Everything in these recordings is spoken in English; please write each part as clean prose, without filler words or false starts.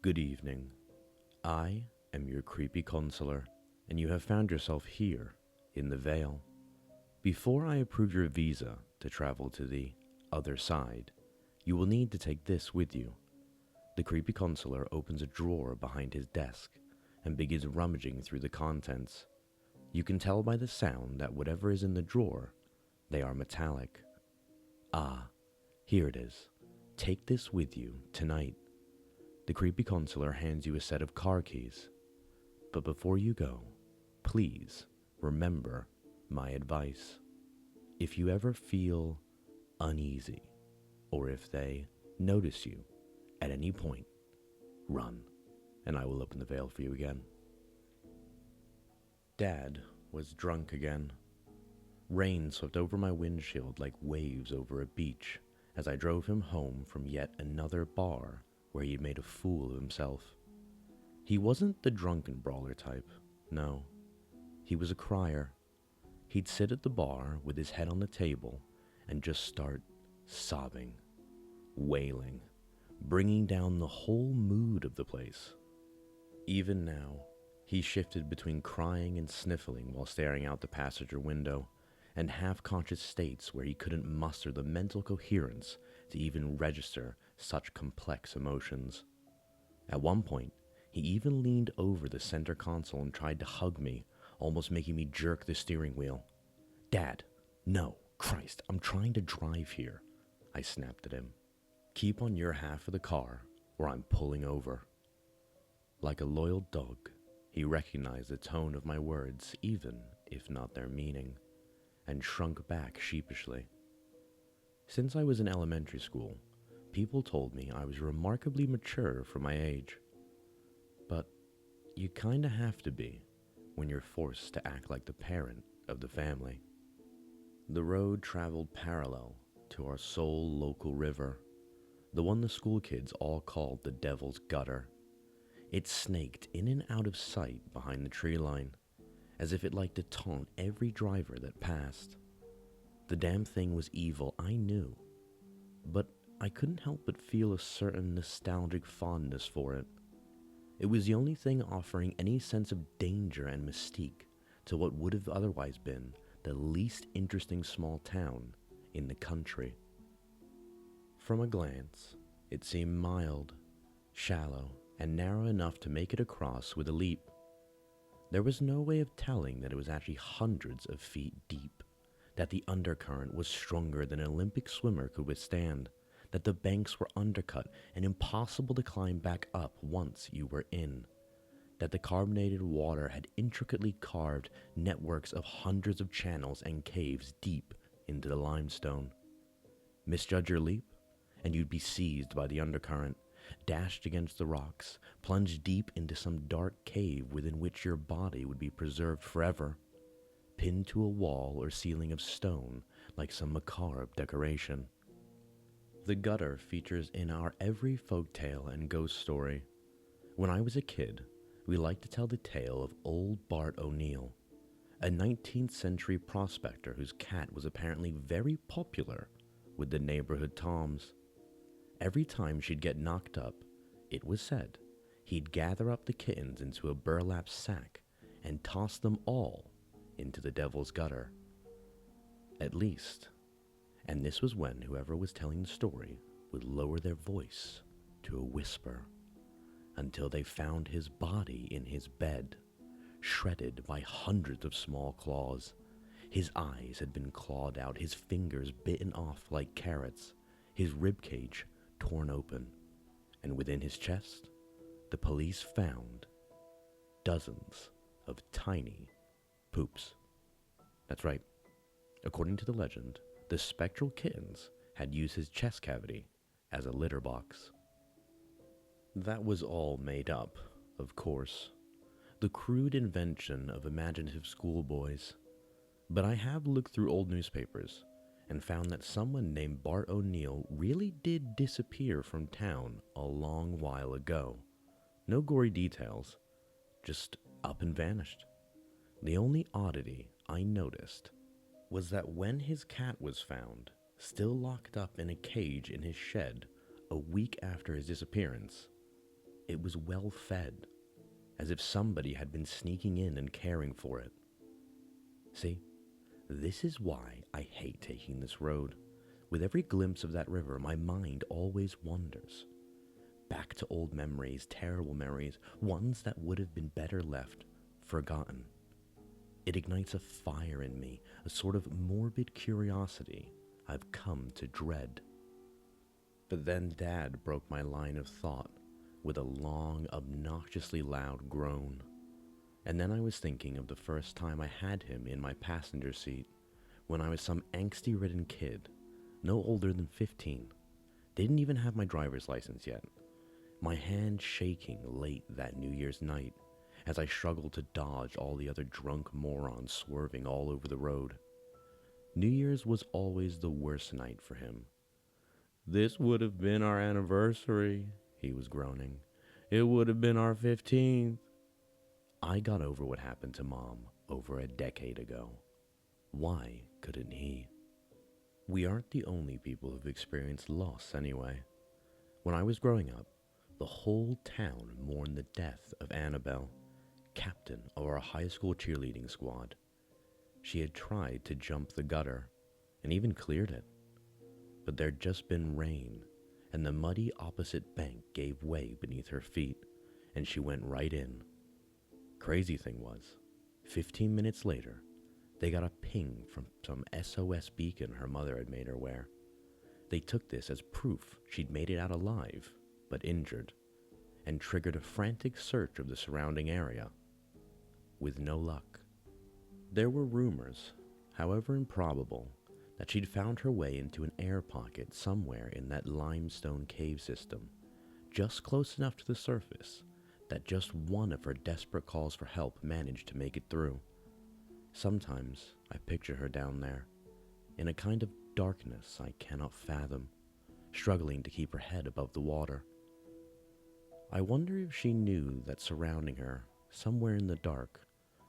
Good evening. I am your creepy counselor, and you have found yourself here in the Vale. Before I approve your visa to travel to the other side, you will need to take this with you. The creepy counselor opens a drawer behind his desk and begins rummaging through the contents. You can tell by the sound that whatever is in the drawer, they are metallic. Ah, here it is. Take this with you tonight. The creepy counselor hands you a set of car keys. But before you go, please remember my advice. If you ever feel uneasy, or if they notice you at any point, run, and I will open the veil for you again. Dad was drunk again. Rain swept over my windshield like waves over a beach as I drove him home from yet another bar where he had made a fool of himself. He wasn't the drunken brawler type, no. He was a crier. He'd sit at the bar with his head on the table and just start sobbing, wailing, bringing down the whole mood of the place. Even now, he shifted between crying and sniffling while staring out the passenger window, and half-conscious states where he couldn't muster the mental coherence to even register such complex emotions. At one point, he even leaned over the center console and tried to hug me, almost making me jerk the steering wheel. "Dad, no, Christ, I'm trying to drive here," I snapped at him. "Keep on your half of the car, or I'm pulling over." Like a loyal dog, he recognized the tone of my words, even if not their meaning, and shrunk back sheepishly. Since I was in elementary school, people told me I was remarkably mature for my age. But you kinda have to be when you're forced to act like the parent of the family. The road traveled parallel to our sole local river, the one the school kids all called the Devil's Gutter. It snaked in and out of sight behind the tree line, as if it liked to taunt every driver that passed. The damn thing was evil, I knew, but I couldn't help but feel a certain nostalgic fondness for it. It was the only thing offering any sense of danger and mystique to what would have otherwise been the least interesting small town in the country. From a glance, it seemed mild, shallow, and narrow enough to make it across with a leap. There was no way of telling that it was actually hundreds of feet deep, that the undercurrent was stronger than an Olympic swimmer could withstand, that the banks were undercut and impossible to climb back up once you were in, that the carbonated water had intricately carved networks of hundreds of channels and caves deep into the limestone. Misjudge your leap, and you'd be seized by the undercurrent, dashed against the rocks, plunged deep into some dark cave within which your body would be preserved forever, pinned to a wall or ceiling of stone like some macabre decoration. The gutter features in our every folktale and ghost story. When I was a kid, we liked to tell the tale of old Bart O'Neill, a 19th century prospector whose cat was apparently very popular with the neighborhood toms. Every time she'd get knocked up, it was said, he'd gather up the kittens into a burlap sack and toss them all into the Devil's Gutter. At least, and this was when whoever was telling the story would lower their voice to a whisper until they found his body in his bed, shredded by hundreds of small claws. His eyes had been clawed out, his fingers bitten off like carrots, his ribcage torn open, and within his chest, the police found dozens of tiny poops. That's right. According to the legend, the spectral kittens had used his chest cavity as a litter box. That was all made up, of course, the crude invention of imaginative schoolboys. But I have looked through old newspapers and found that someone named Bart O'Neill really did disappear from town a long while ago. No gory details, just up and vanished. The only oddity I noticed was that when his cat was found, still locked up in a cage in his shed a week after his disappearance, It was well fed, as if somebody had been sneaking in and caring for it. See, this is why I hate taking this road. With every glimpse of that river, my mind always wanders. Back to old memories, terrible memories, ones that would have been better left forgotten. It ignites a fire in me, a sort of morbid curiosity I've come to dread. But then Dad broke my line of thought with a long, obnoxiously loud groan. And then I was thinking of the first time I had him in my passenger seat, when I was some angsty-ridden kid, no older than 15. Didn't even have my driver's license yet. My hand shaking late that New Year's night as I struggled to dodge all the other drunk morons swerving all over the road. New Year's was always the worst night for him. "This would have been our anniversary," he was groaning. "It would have been our 15th. I got over what happened to Mom over a decade ago. Why couldn't he? We aren't the only people who've experienced loss anyway. When I was growing up, the whole town mourned the death of Annabelle, captain of our high school cheerleading squad. She had tried to jump the gutter and even cleared it. But there'd just been rain, and the muddy opposite bank gave way beneath her feet, and she went right in. Crazy thing was, 15 minutes later, they got a ping from some SOS beacon her mother had made her wear. They took this as proof she'd made it out alive, but injured, and triggered a frantic search of the surrounding area. With no luck. There were rumors, however improbable, that she'd found her way into an air pocket somewhere in that limestone cave system, just close enough to the surface that just one of her desperate calls for help managed to make it through. Sometimes I picture her down there, in a kind of darkness I cannot fathom, struggling to keep her head above the water. I wonder if she knew that surrounding her, somewhere in the dark,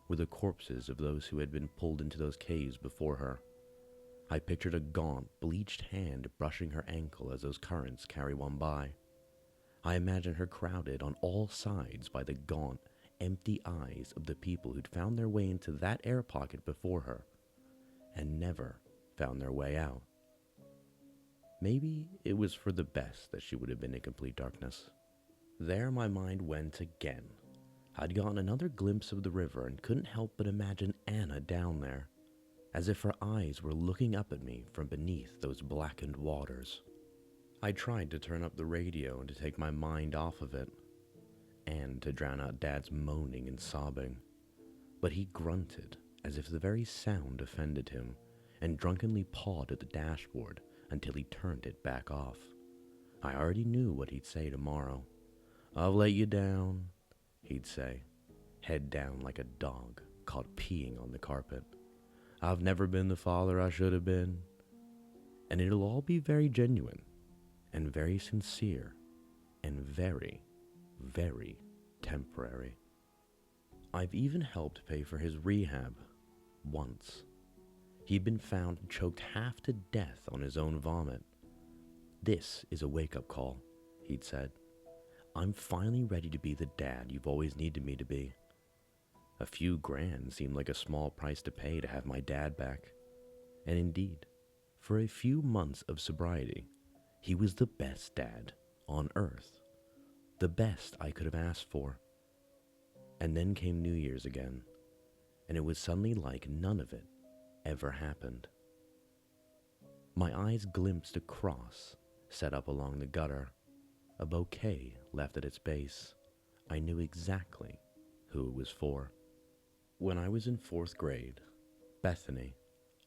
were the corpses of those who had been pulled into those caves before her. I pictured a gaunt, bleached hand brushing her ankle as those currents carry one by. I imagine her crowded on all sides by the gaunt, empty eyes of the people who'd found their way into that air pocket before her, and never found their way out. Maybe it was for the best that she would have been in complete darkness. There my mind went again. I'd gotten another glimpse of the river and couldn't help but imagine Anna down there, as if her eyes were looking up at me from beneath those blackened waters. I tried to turn up the radio and to take my mind off of it, and to drown out Dad's moaning and sobbing, but he grunted as if the very sound offended him, and drunkenly pawed at the dashboard until he turned it back off. I already knew what he'd say tomorrow. "I've let you down," he'd say, head down like a dog caught peeing on the carpet. "I've never been the father I should have been." And it'll all be very genuine, and very sincere, and very, very temporary. I've even helped pay for his rehab, once. He'd been found choked half to death on his own vomit. "This is a wake-up call," he'd said. "I'm finally ready to be the dad you've always needed me to be." A few grand seemed like a small price to pay to have my dad back. And indeed, for a few months of sobriety, he was the best dad on earth. The best I could have asked for. And then came New Year's again, and it was suddenly like none of it ever happened. My eyes glimpsed a cross set up along the gutter, a bouquet left at its base. I knew exactly who it was for. When I was in 4th grade, Bethany,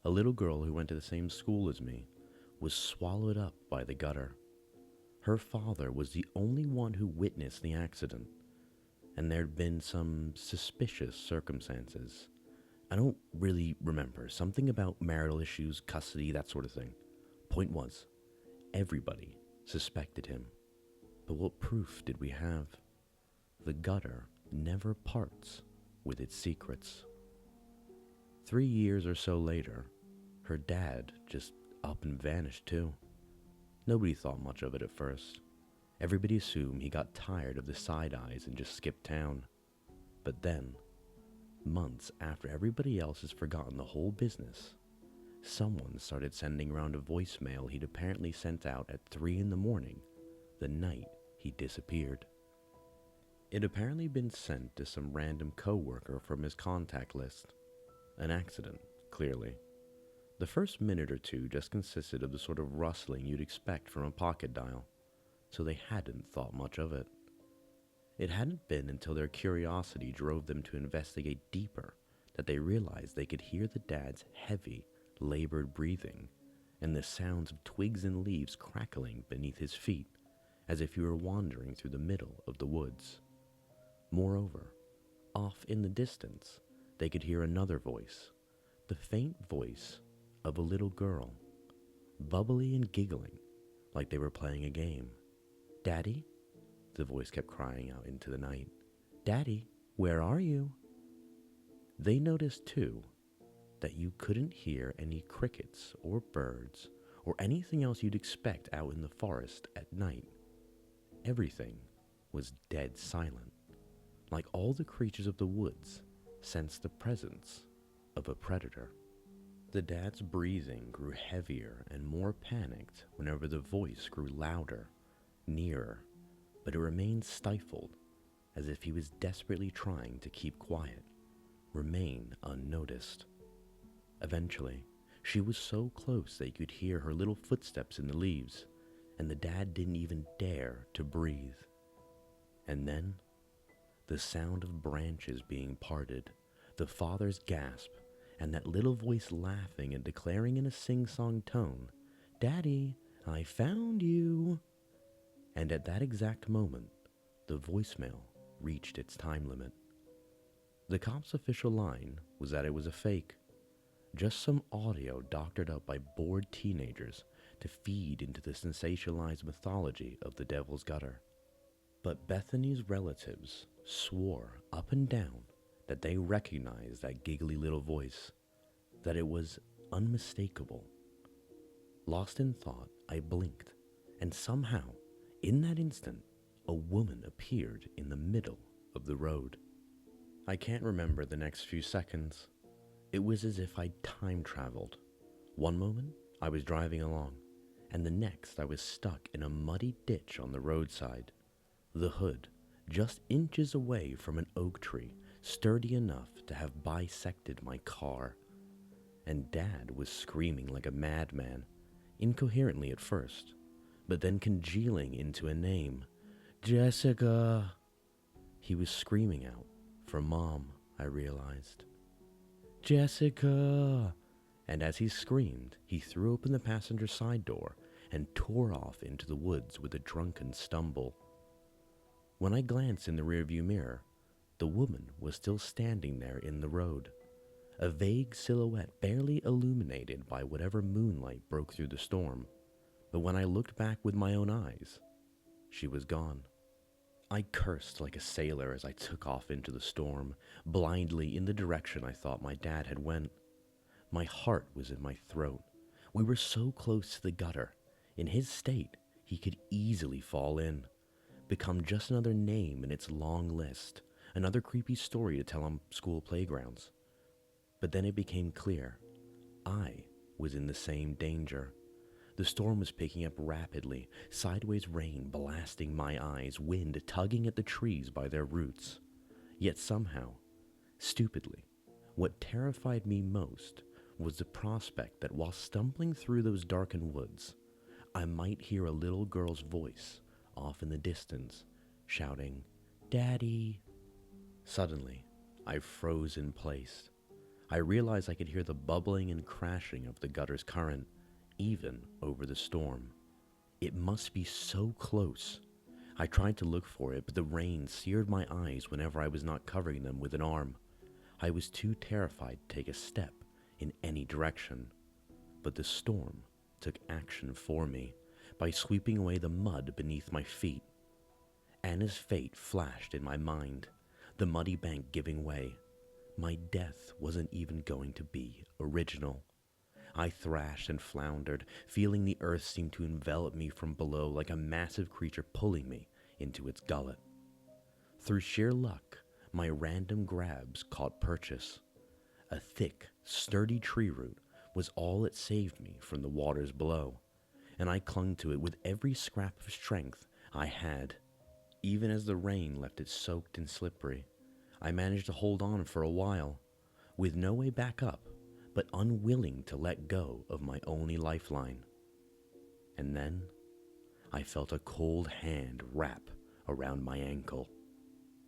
a little girl who went to the same school as me, was swallowed up by the gutter. Her father was the only one who witnessed the accident, and there'd been some suspicious circumstances. I don't really remember, something about marital issues, custody, that sort of thing. Point was, everybody suspected him. But what proof did we have? The gutter never parts with its secrets. 3 years or so later, her dad just up and vanished too. Nobody thought much of it at first. Everybody assumed he got tired of the side eyes and just skipped town. But then, months after everybody else has forgotten the whole business, someone started sending around a voicemail he'd apparently sent out at 3 in the morning the night he disappeared. It had apparently been sent to some random coworker from his contact list. An accident, clearly. The first minute or two just consisted of the sort of rustling you'd expect from a pocket dial, so they hadn't thought much of it. It hadn't been until their curiosity drove them to investigate deeper that they realized they could hear the dad's heavy, labored breathing and the sounds of twigs and leaves crackling beneath his feet as if he were wandering through the middle of the woods. Moreover, off in the distance, they could hear another voice, the faint voice of a little girl, bubbly and giggling like they were playing a game. "Daddy?" the voice kept crying out into the night. "Daddy, where are you?" They noticed, too, that you couldn't hear any crickets or birds or anything else you'd expect out in the forest at night. Everything was dead silent, like all the creatures of the woods sensed the presence of a predator. The dad's breathing grew heavier and more panicked whenever the voice grew louder, nearer, but it remained stifled, as if he was desperately trying to keep quiet, remain unnoticed. Eventually, she was so close that you could hear her little footsteps in the leaves, and the dad didn't even dare to breathe. And then, the sound of branches being parted, the father's gasp, and that little voice laughing and declaring in a sing-song tone, "Daddy, I found you." And at that exact moment, the voicemail reached its time limit. The cop's official line was that it was a fake, just some audio doctored up by bored teenagers to feed into the sensationalized mythology of the Devil's Gutter. But Bethany's relatives swore up and down that they recognized that giggly little voice, that it was unmistakable. Lost in thought, I blinked, and somehow, in that instant, a woman appeared in the middle of the road. I can't remember the next few seconds. It was as if I'd time traveled. One moment, I was driving along, and the next I was stuck in a muddy ditch on the roadside. The hood, just inches away from an oak tree, sturdy enough to have bisected my car. And Dad was screaming like a madman, incoherently at first, but then congealing into a name. "Jessica!" He was screaming out for Mom, I realized. "Jessica!" And as he screamed, he threw open the passenger side door and tore off into the woods with a drunken stumble. When I glanced in the rearview mirror, the woman was still standing there in the road, a vague silhouette barely illuminated by whatever moonlight broke through the storm. But when I looked back with my own eyes, she was gone. I cursed like a sailor as I took off into the storm, blindly in the direction I thought my dad had went. My heart was in my throat. We were so close to the gutter. In his state, he could easily fall in, become just another name in its long list, another creepy story to tell on school playgrounds. But then it became clear. I was in the same danger. The storm was picking up rapidly, sideways rain blasting my eyes, wind tugging at the trees by their roots. Yet somehow, stupidly, what terrified me most was the prospect that while stumbling through those darkened woods, I might hear a little girl's voice off in the distance, shouting, "Daddy!" Suddenly, I froze in place. I realized I could hear the bubbling and crashing of the gutter's current, even over the storm. It must be so close. I tried to look for it, but the rain seared my eyes whenever I was not covering them with an arm. I was too terrified to take a step in any direction. But the storm took action for me by sweeping away the mud beneath my feet. Anna's fate flashed in my mind, the muddy bank giving way. My death wasn't even going to be original. I thrashed and floundered, feeling the earth seem to envelop me from below like a massive creature pulling me into its gullet. Through sheer luck, my random grabs caught purchase. A thick, sturdy tree root was all that saved me from the waters below, and I clung to it with every scrap of strength I had. Even as the rain left it soaked and slippery, I managed to hold on for a while, with no way back up, but unwilling to let go of my only lifeline. And then I felt a cold hand wrap around my ankle.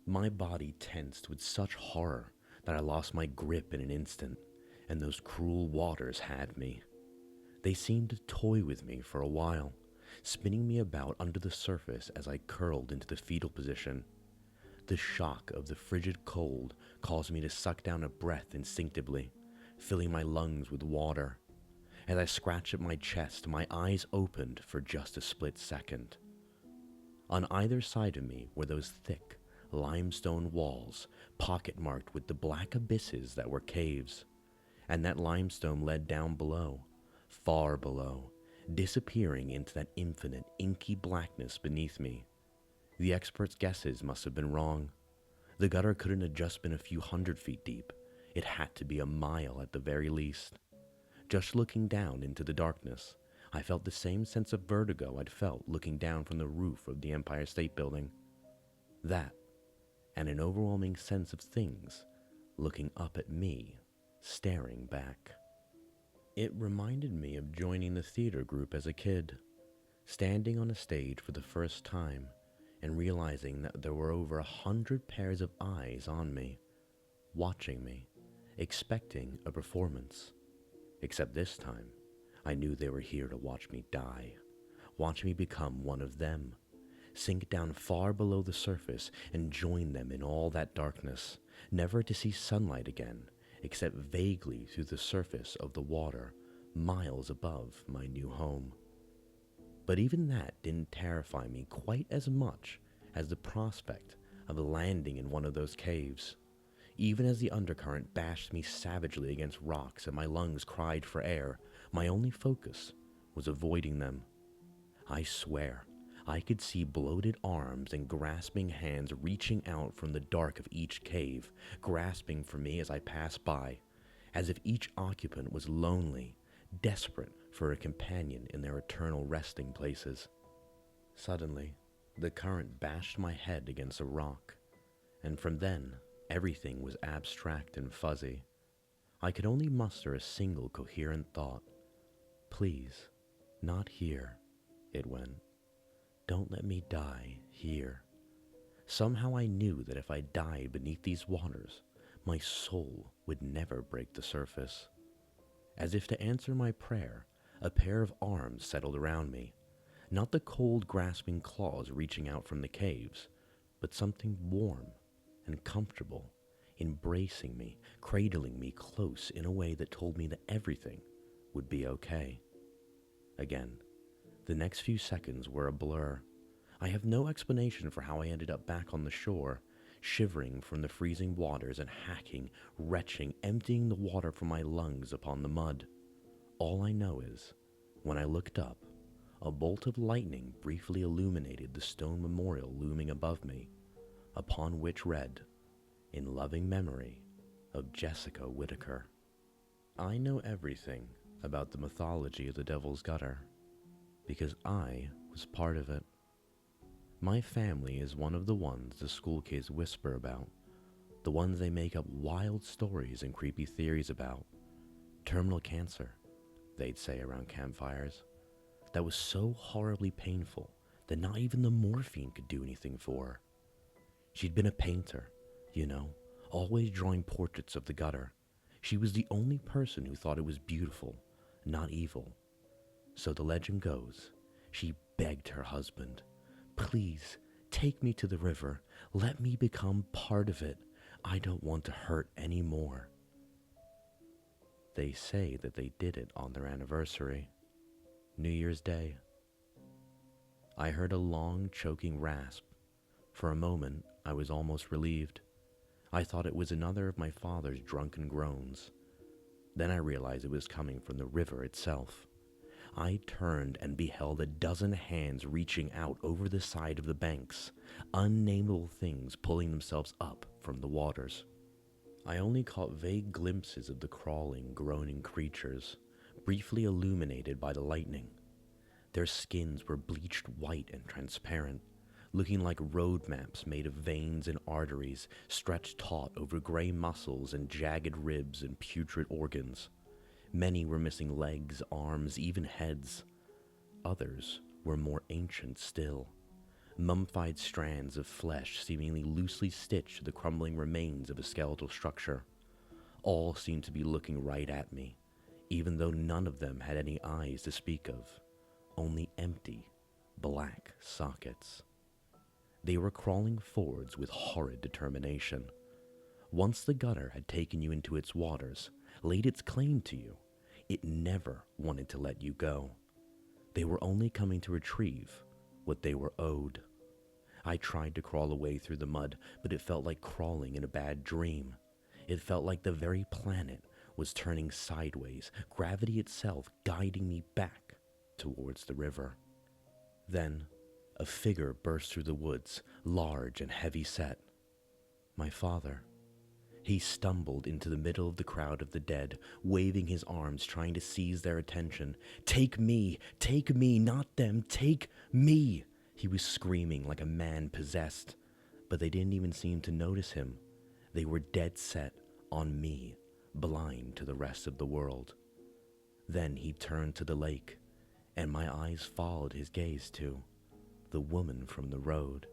My body tensed with such horror that I lost my grip in an instant, and those cruel waters had me. They seemed to toy with me for a while, spinning me about under the surface as I curled into the fetal position. The shock of the frigid cold caused me to suck down a breath instinctively, filling my lungs with water. As I scratched at my chest, my eyes opened for just a split second. On either side of me were those thick, limestone walls, pocket-marked with the black abysses that were caves, and that limestone led down below, far below, disappearing into that infinite, inky blackness beneath me. The experts' guesses must have been wrong. The gutter couldn't have just been a few 100 feet deep. It had to be a mile at the very least. Just looking down into the darkness, I felt the same sense of vertigo I'd felt looking down from the roof of the Empire State Building. That, and an overwhelming sense of things looking up at me, staring back. It reminded me of joining the theater group as a kid, standing on a stage for the first time and realizing that there were over 100 pairs of eyes on me, watching me, expecting a performance. Except this time, I knew they were here to watch me die, watch me become one of them, sink down far below the surface and join them in all that darkness, never to see sunlight again, except vaguely through the surface of the water, miles above my new home. But even that didn't terrify me quite as much as the prospect of landing in one of those caves. Even as the undercurrent bashed me savagely against rocks and my lungs cried for air, my only focus was avoiding them. I swear, I could see bloated arms and grasping hands reaching out from the dark of each cave, grasping for me as I passed by, as if each occupant was lonely, desperate for a companion in their eternal resting places. Suddenly, the current bashed my head against a rock, and from then, everything was abstract and fuzzy. I could only muster a single coherent thought. Please, not here, it went. Don't let me die here. Somehow I knew that if I died beneath these waters, my soul would never break the surface. As if to answer my prayer, a pair of arms settled around me. Not the cold, grasping claws reaching out from the caves, but something warm and comfortable, embracing me, cradling me close in a way that told me that everything would be okay. Again, the next few seconds were a blur. I have no explanation for how I ended up back on the shore, shivering from the freezing waters and hacking, retching, emptying the water from my lungs upon the mud. All I know is, when I looked up, a bolt of lightning briefly illuminated the stone memorial looming above me, upon which read, "In loving memory of Jessica Whitaker." I know everything about the mythology of the Devil's Gutter, because I was part of it. My family is one of the ones the school kids whisper about, the ones they make up wild stories and creepy theories about. Terminal cancer, they'd say around campfires, that was so horribly painful that not even the morphine could do anything for her. She'd been a painter, always drawing portraits of the gutter. She was the only person who thought it was beautiful, not evil. So the legend goes, she begged her husband, "Please, take me to the river. Let me become part of it. I don't want to hurt anymore." They say that they did it on their anniversary, New Year's Day. I heard a long, choking rasp. For a moment, I was almost relieved. I thought it was another of my father's drunken groans. Then I realized it was coming from the river itself. I turned and beheld a dozen hands reaching out over the side of the banks, unnameable things pulling themselves up from the waters. I only caught vague glimpses of the crawling, groaning creatures, briefly illuminated by the lightning. Their skins were bleached white and transparent, looking like road maps made of veins and arteries stretched taut over gray muscles and jagged ribs and putrid organs. Many were missing legs, arms, even heads. Others were more ancient still, mummified strands of flesh seemingly loosely stitched to the crumbling remains of a skeletal structure. All seemed to be looking right at me, even though none of them had any eyes to speak of, only empty, black sockets. They were crawling forwards with horrid determination. Once the gutter had taken you into its waters, laid its claim to you, it never wanted to let you go. They were only coming to retrieve what they were owed. I tried to crawl away through the mud, but it felt like crawling in a bad dream. It felt like the very planet was turning sideways, gravity itself guiding me back towards the river. Then, a figure burst through the woods, large and heavy-set. My father. He stumbled into the middle of the crowd of the dead, waving his arms, trying to seize their attention. Take me, not them, take me! He was screaming like a man possessed, but they didn't even seem to notice him. They were dead set on me, blind to the rest of the world. Then he turned to the lake, and my eyes followed his gaze to the woman from the road.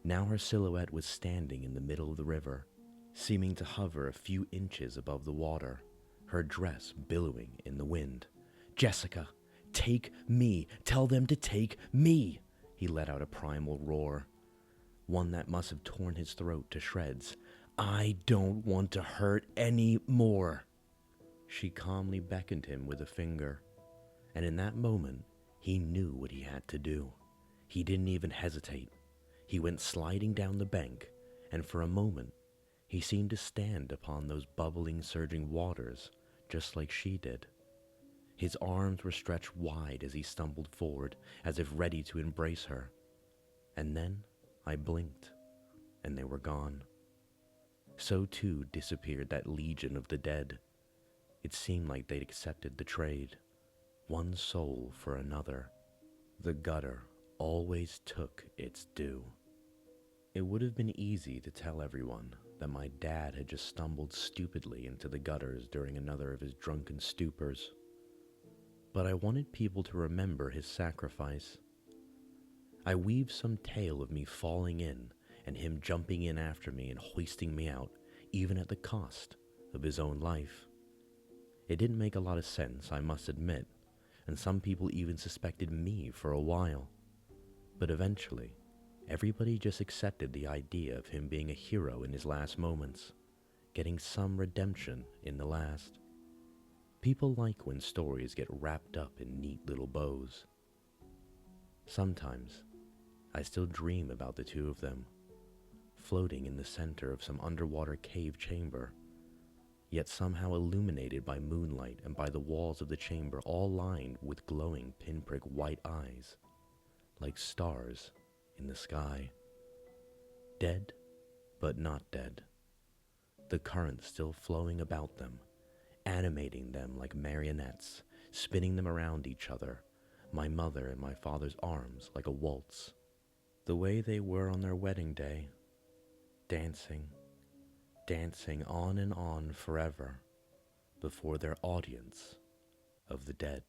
Now her silhouette was standing in the middle of the river, seeming to hover a few inches above the water, her dress billowing in the wind. Jessica, take me! Tell them to take me! He let out a primal roar, one that must have torn his throat to shreds. I don't want to hurt any more. She calmly beckoned him with a finger, and in that moment, he knew what he had to do. He didn't even hesitate. He went sliding down the bank, and for a moment, he seemed to stand upon those bubbling, surging waters, just like she did. His arms were stretched wide as he stumbled forward, as if ready to embrace her. And then I blinked, and they were gone. So too disappeared that legion of the dead. It seemed like they'd accepted the trade, one soul for another. The gutter always took its due. It would have been easy to tell everyone that my dad had just stumbled stupidly into the gutters during another of his drunken stupors. But I wanted people to remember his sacrifice. I weaved some tale of me falling in and him jumping in after me and hoisting me out, even at the cost of his own life. It didn't make a lot of sense, I must admit, and some people even suspected me for a while. But eventually, everybody just accepted the idea of him being a hero in his last moments, getting some redemption in the last. People like when stories get wrapped up in neat little bows. Sometimes, I still dream about the two of them, floating in the center of some underwater cave chamber, yet somehow illuminated by moonlight and by the walls of the chamber all lined with glowing pinprick white eyes, like stars in the sky. Dead, but not dead. The current still flowing about them, animating them like marionettes, spinning them around each other, my mother in my father's arms like a waltz, the way they were on their wedding day, dancing, dancing on and on forever before their audience of the dead.